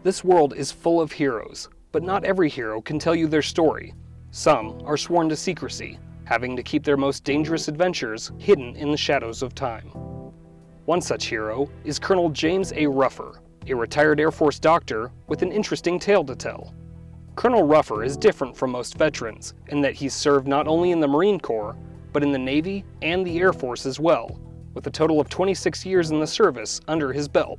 This world is full of heroes, but not every hero can tell you their story. Some are sworn to secrecy, having to keep their most dangerous adventures hidden in the shadows of time. One such hero is Colonel James A Ruffer, a retired Air Force doctor with an interesting tale to tell. Colonel Ruffer is different from most veterans in that he's served not only in the Marine Corps, but in the Navy and the Air Force as well, with a total of 26 years in the service under his belt.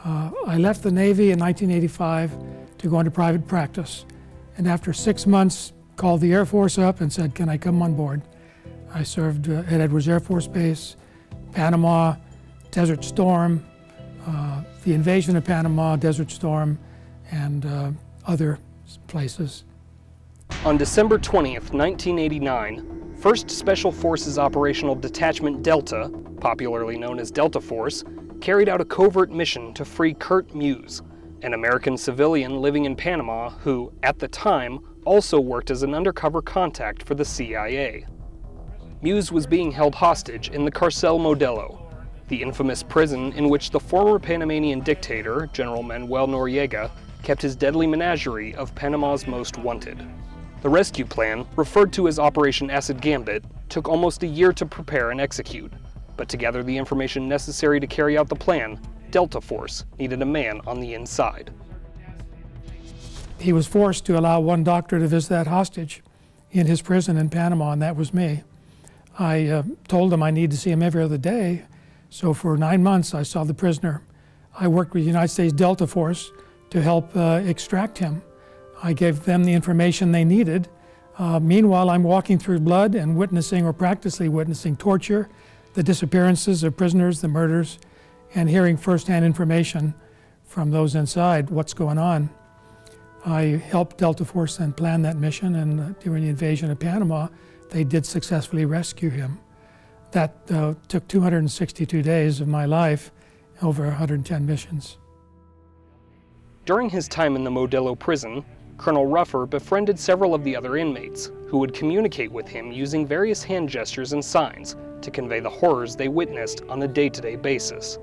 I left the Navy in 1985 to go into private practice, and after 6 months called the Air Force up and said, can I come on board? I served at Edwards Air Force Base, Panama, Desert Storm, the invasion of Panama, Desert Storm, and other places. On December 20th, 1989, 1st Special Forces Operational Detachment Delta, popularly known as Delta Force, carried out a covert mission to free Kurt Muse, an American civilian living in Panama who, at the time, also worked as an undercover contact for the CIA. Muse was being held hostage in the Carcel Modelo, the infamous prison in which the former Panamanian dictator, General Manuel Noriega, kept his deadly menagerie of Panama's most wanted. The rescue plan, referred to as Operation Acid Gambit, took almost a year to prepare and execute, but to gather the information necessary to carry out the plan, Delta Force needed a man on the inside. He was forced to allow one doctor to visit that hostage in his prison in Panama, and that was me. I told him I needed to see him every other day, so for 9 months I saw the prisoner. I worked with the United States Delta Force to help extract him. I gave them the information they needed. Meanwhile, I'm walking through blood and witnessing or practically witnessing torture, the disappearances of prisoners, the murders, and hearing firsthand information from those inside what's going on. I helped Delta Force then plan that mission, and during the invasion of Panama, they did successfully rescue him. That took 262 days of my life, over 110 missions. During his time in the Modelo prison, Colonel Ruffer befriended several of the other inmates, who would communicate with him using various hand gestures and signs to convey the horrors they witnessed on a day-to-day basis.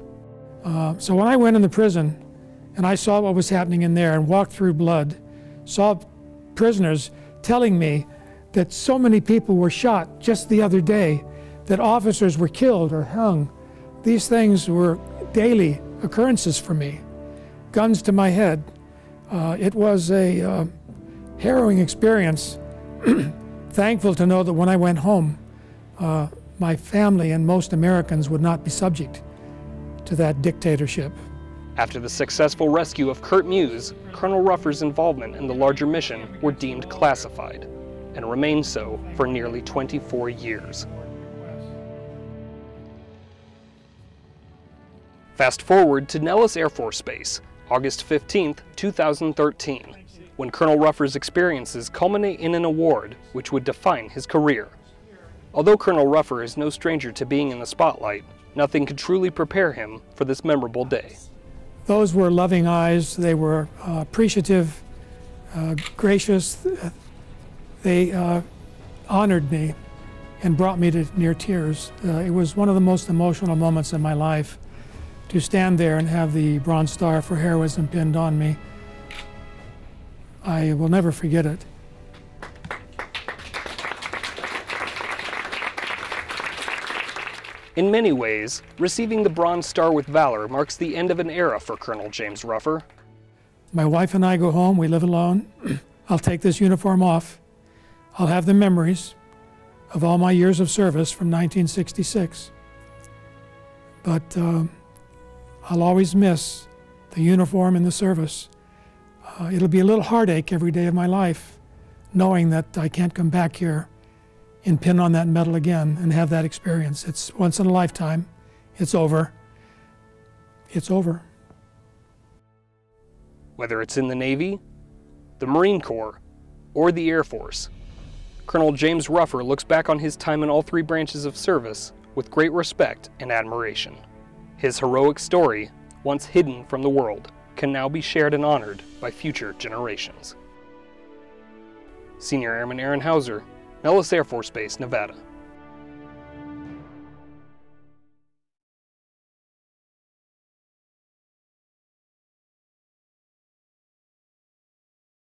So when I went in the prison and I saw what was happening in there and walked through blood, saw prisoners telling me that so many people were shot just the other day, that officers were killed or hung. These things were daily occurrences for me, guns to my head. It was a harrowing experience. Thankful to know that when I went home, my family and most Americans would not be subject to that dictatorship. After the successful rescue of Kurt Muse, Colonel Ruffer's involvement in the larger mission were deemed classified, and remained so for nearly 24 years. Fast forward to Nellis Air Force Base, August 15, 2013, when Colonel Ruffer's experiences culminate in an award which would define his career. Although Colonel Ruffer is no stranger to being in the spotlight, nothing could truly prepare him for this memorable day. Those were loving eyes. They were appreciative, gracious. They honored me and brought me to near tears. It was one of the most emotional moments of my life to stand there and have the Bronze Star for heroism pinned on me. I will never forget it. In many ways, receiving the Bronze Star with Valor marks the end of an era for Colonel James Ruffer. My wife and I go home, we live alone. I'll take this uniform off. I'll have the memories of all my years of service from 1966. But I'll always miss the uniform and the service. It'll be a little heartache every day of my life, knowing that I can't come back here and pin on that medal again and have that experience. It's once in a lifetime. It's over. It's over. Whether it's in the Navy, the Marine Corps, or the Air Force, Colonel James Ruffer looks back on his time in all three branches of service with great respect and admiration. His heroic story, once hidden from the world, can now be shared and honored by future generations. Senior Airman Aaron Hauser, Nellis Air Force Base, Nevada.